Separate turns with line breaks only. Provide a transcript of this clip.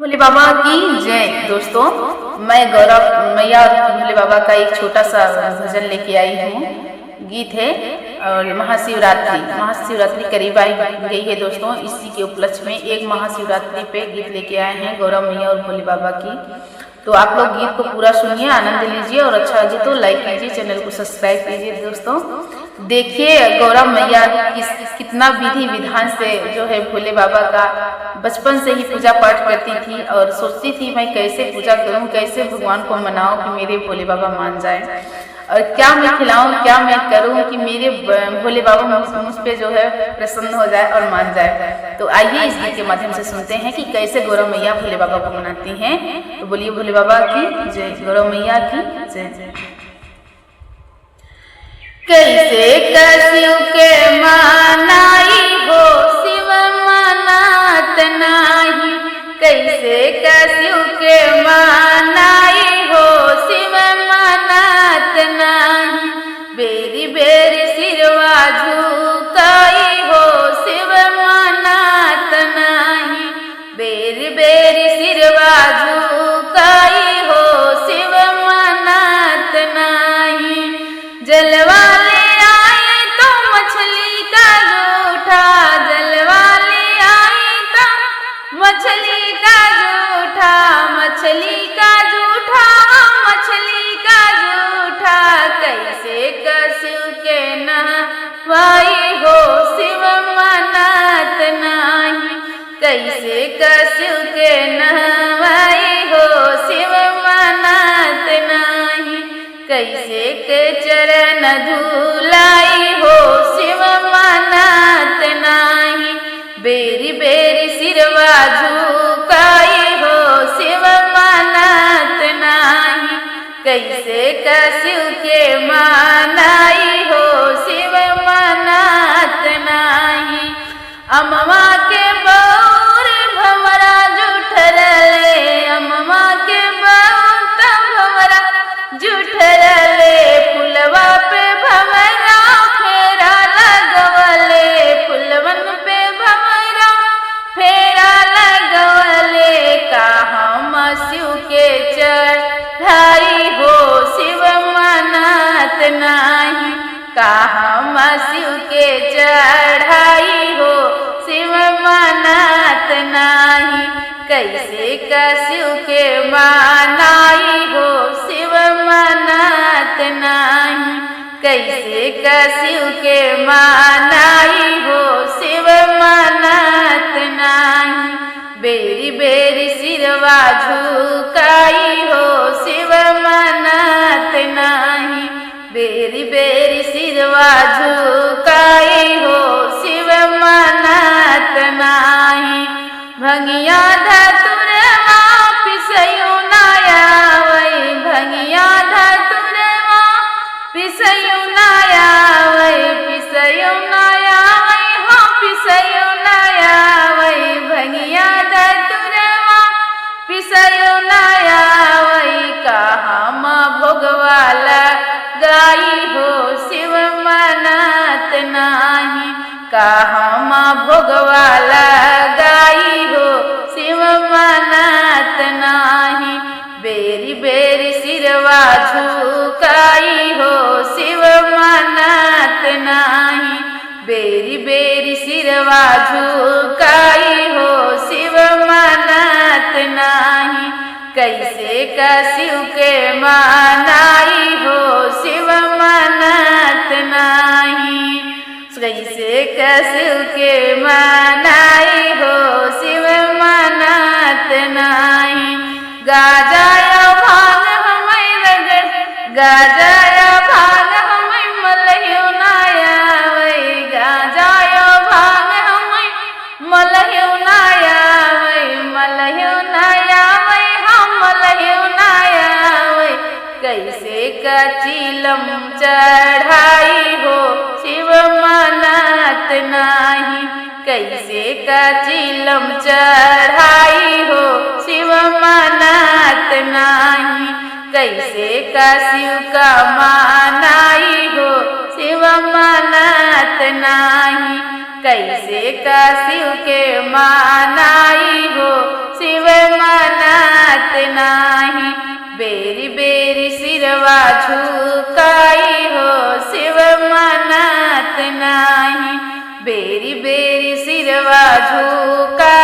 भोले बाबा की जय। दोस्तों, मैं गौरव मैया और भोले बाबा का एक छोटा सा भजन लेके आई हूँ। गीत है और महाशिवरात्रि करीब आई गई है दोस्तों। इसी के उपलक्ष्य में एक महाशिवरात्रि पे गीत लेके आए हैं गौरव मैया और भोले बाबा की। तो आप लोग गीत को पूरा सुनिए, आनंद लीजिए और अच्छा लगे तो लाइक कीजिए, चैनल को सब्सक्राइब कीजिए। दोस्तों देखिए गौरव मैया कितना विधि विधान से जो है भोले बाबा का बचपन से ही पूजा पाठ करती थी और सोचती थी मैं कैसे पूजा करूं, कैसे भगवान को मनाऊं कि मेरे भोले बाबा मान जाए, और क्या मैं खिलाऊं, क्या मैं करूं कि मेरे भोले बाबा मुझ पे जो है प्रसन्न हो जाए और मान जाए। तो आइए इस गीत के माध्यम से सुनते हैं कि कैसे गौरव मैया भोले बाबा को मनाती हैं। तो बोलिए भोले बाबा की जय, गौरव मैया की जय। कैसे शिव के मानाई हो शिव मनात नाही, कैसे शिव के मानाई हो शिव मनात नाही, बेरी बेरी सिरवा झुकाई हो शिव मनात नाही, बेरी बेरी सिरवा झुकाई हो शिव मनात नाही। जलवा मछली का जूठा कैसे शिव के नहवाई हो शिव मनात नाही, कैसे शिव के नहवाई हो शिव मनात नाही, कैसे के चरण धुलाई हो शिव मनात नाही, बेरी बेरी सिरवा झुकाई हो शिव मनात नाही, कैसे शिव के मानाई हो शिव मनात नाही। अम्मा के बौर भंवरा जुठरले, अम्मा के बहुत भंवरा जुठरले, पुलवा पे भंवरा फेरा लगवले, पुलवन पे भंवरा फेरा लगवले, कहाँ शिव के चढ़ाई हो शिव मनात नाही, कहाँ शिव के चढ़ाई हो शिव मनात नाही, कैसे शिव के मानाई हो शिव मनात नाही, कैसे शिव के मानाई हो शिव मनात नाही, बेरी बेरी सिरवा झुकाई हो शिव मनात नाही, बेरी बेरी सिरवा झुकाई हो शिव मनात नाही। भंगिया धतुरवा पिसयु नाया वै, भंगिया धतुरवा पिसयु नाया वै, पिसयु नाया वै, हाँ पिसयु नाया वै, भंगिया धतुरवा पिसयु नाया वै, कहाँ भोगवाला गाई हो शिव मनात नाही, कहाँ भोगवाला गाई हो शिव मनात नाही, बेरी बेरी सिरवा झुकाई हो शिव मनात नाही, बेरी बेरी सिरवा झुकाई हो शिव मनात नाही, कैसे शिव के मानाई हो शिव मनात नाही, कैसे शिव के मानाई हो शिव मनात नाही। गाजाया भाग हमें रगड़, गाजाया भाग हमें मलहियो नाया वै, गाजाया भाग हमें मलहियो नाया वै, मलहियो नाया वै, हम मलहियो नाया वै, कैसे चिलम चढ़ाई हो शिव मनात नाही, कैसे चिलम चढ़ाई हो शिव मनात नाही, कैसे शिव का मानाई हो शिव मनात नाही, कैसे शिव के मानाई हो शिव नाही, बेरी बेरी सिरवा झुकाई हो शिव मानत नाही, बेरी बेरी सिरवा झुकाई